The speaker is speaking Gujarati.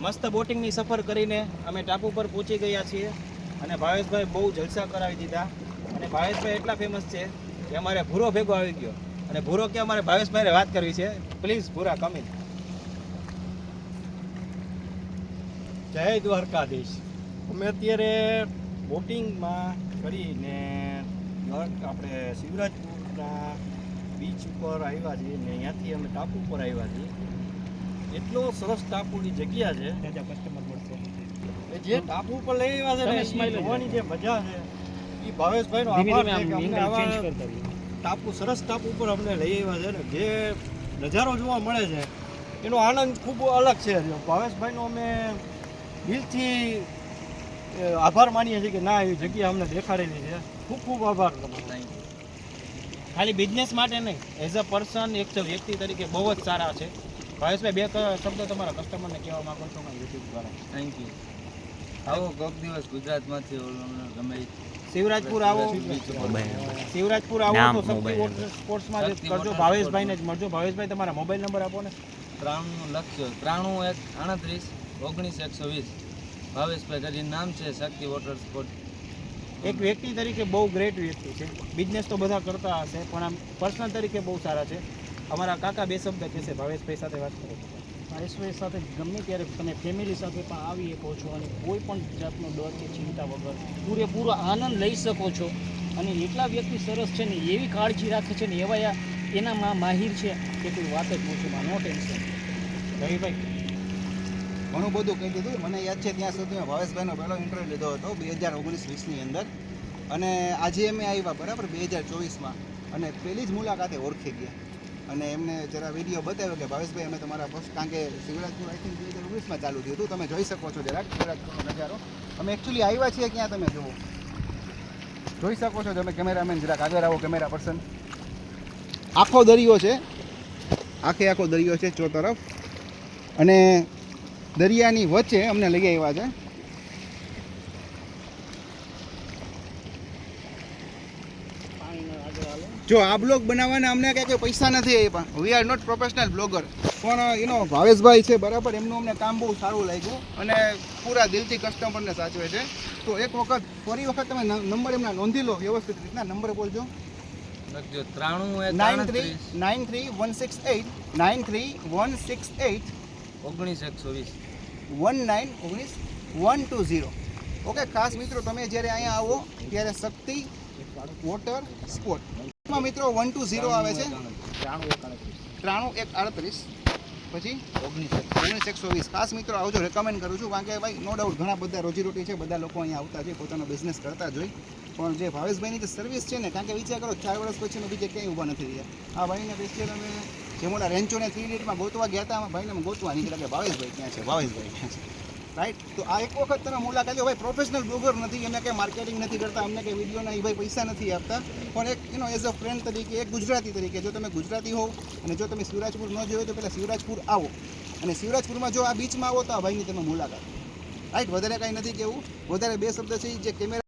મસ્ત બોટિંગની સફર કરીને અમે ટાપુ પર પહોંચી ગયા છીએ અને ભાવેશભાઈ બહુ જલસા કરાવી દીધા. અને ભાવેશભાઈ એટલા ફેમસ છે કે અમારે ભૂરો ભેગો આવી ગયો અને ભૂરો કે અમારે ભાવેશભાઈને વાત કરવી છે. પ્લીઝ ભૂરા કમિંગ. જય દ્વારકાધીશ. અમે અત્યારે બોટિંગમાં કરીને આપણે શિવરાજપુરના બીચ ઉપર આવ્યા છીએ ને અહીંયાથી અમે ટાપુ પર આવ્યા છીએ. એટલો સરસ ટાપુની જગ્યા છે. કસ્ટમર મળશે જે ટાપુ ઉપર લઈ આવ્યા છે ને જોવાની જે મજા છે એ ભાવેશભાઈનો આભાર છે કે અમને આવા ટાપુ સરસ ટાપુ ઉપર અમને લઈ આવ્યા છે ને જે નજારો જોવા મળે છે એનો આનંદ ખૂબ અલગ છે. ભાવેશભાઈનો અમે દિલથી આભાર માનીએ છીએ કે ના એવી જગ્યા અમને દેખાડેલી છે. ખૂબ ખૂબ આભાર તમારો. ખાલી બિઝનેસ માટે નહીં, એઝ અ પર્સન એક વ્યક્તિ તરીકે બહુ જ સારા છે. ભાવેશભાઈ બે શબ્દો તમારા કસ્ટમરને કહેવા માંગો છો યુટ્યુબ દ્વારા? Thank you. આવો કોઈક દિવસ ગુજરાતમાંથી ગમે શિવરાજપુર આવો, શિવરાજપુર આવો તો શક્તિ વોટર સ્પોર્ટ્સમાં જ કરજો. ભાવેશભાઈને જ મળજો. ભાવેશભાઈ તમારા મોબાઈલ નંબર આપો ને. 93 લખજો 93 ભાવેશભાઈ કરીને નામ છે. શક્તિ વોટર સ્પોર્ટ. એક વ્યક્તિ તરીકે બહુ ગ્રેટ વ્યક્તિ છે. બિઝનેસ તો બધા કરતા હશે પણ આમ પર્સનલ તરીકે બહુ સારા છે. અમારા કાકા બે શબ્દ કહેશે. ભાવેશભાઈ સાથે વાત કરો. ભાવેશભાઈ સાથે ગમે ત્યારે તમે ફેમિલી સાથે પણ આવી શકો છો અને કોઈ પણ જાતનો ડર કે ચિંતા વગર પૂરેપૂરો આનંદ લઈ શકો છો. અને એટલા વ્યક્તિ સરસ છે ને, એવી કાળજી રાખે છે ને, એવા એનામાં માહિર છે કે કોઈ વાત જ પૂછવામાં નો ટેન્શન. રવિભાઈ ઘણું બધું કહી દીધું. મને યાદ છે ત્યાં સુધી મેં ભાવેશભાઈનો પહેલો ઇન્ટરવ્યૂ લીધો હતો 2019-20ની અંદર. અને આજે અમે આવ્યા બરાબર 2024માં અને પહેલી જ મુલાકાતે ઓળખી ગયા. અને એમને જરા વિડીયો બતાવ્યો કે ભાવેશભાઈ અમે તમારા ફર્સ્ટ, કારણ કે શિવરાજપુર આઈ થિંક 2019માં ચાલુ થયું હતું. તમે જોઈ શકો છો જરાક શિવરાજપુરનો નજારો. અમે એકચ્યુઅલી આવ્યા છીએ ક્યાં તમે જુઓ, જોઈ શકો છો તમે. કેમેરામેન જરાક આગળ આવો, કેમેરા પર્સન. આખો દરિયો છે, આખો દરિયો છે ચો તરફ. અને દરિયાની વચ્ચે અમને લઈ આવ્યા છે. જો આ બ્લોગ બનાવવાના અમને કંઈ પૈસા નથી આપ્યા. We are not professional blogger. પણ ભાવેશભાઈ છે બરાબર, એમનું અમને કામ બહુ સારું લાગ્યું અને પૂરા દિલથી કસ્ટમરને સાચવે છે. તો એક વખત ફરી વખત તમે નંબર એમના નોંધી લો વ્યવસ્થિત રીતના. નંબર બોલજો. લખજો 93-168 19-120. ઓકે, ખાસ મિત્રો તમે જ્યારે અહીંયા આવો ત્યારે શક્તિ વોટર સ્પોર્ટ મિત્રો 120 આવે છે. 93-138 પછી 19-120. ખાસ મિત્રો આવજો, રેકમેન્ડ કરું છું. કારણ કે ભાઈ નો ડાઉટ ઘણા બધા રોજીરોટી છે, બધા લોકો અહીંયા આવતા છે, પોતાનો બિઝનેસ કરતા જ હોય. પણ જે ભાવેશભાઈની જે સર્વિસ છે ને, કારણ કે વિચાર કરો 4 વર્ષ પછી બીજે ક્યાંય ઊભા નથી રહ્યા. આ ભાઈને સ્પેશિયલ અમે જે મોટા રેન્ચોને 3 ડેટમાં ગોતવા ગયા હતા, ભાઈને અમે ગોતવા નીકળ્યા કે ભાવેશભાઈ ક્યાં છે, ભાવેશભાઈ ક્યાં છે. રાઈટ. તો આ એક વખત તમે મુલાકાત લો. ભાઈ પ્રોફેશનલ બ્લોગર નથી, એમને કંઈ માર્કેટિંગ નથી કરતા, અમને કંઈ વિડીયોના એ ભાઈ પૈસા નથી આપતા. પણ એક એઝ અ ફ્રેન્ડ તરીકે, એક ગુજરાતી તરીકે, જો તમે ગુજરાતી હોવ અને જો તમે શિવરાજપુર ન જોયો તો પહેલાં શિવરાજપુર આવો. અને શિવરાજપુરમાં જો આ બીચમાં આવો તો આ ભાઈની તમે મુલાકાત. રાઈટ. વધારે કાંઈ નથી કેવું. વધારે બે શબ્દ છે જે કેમેરા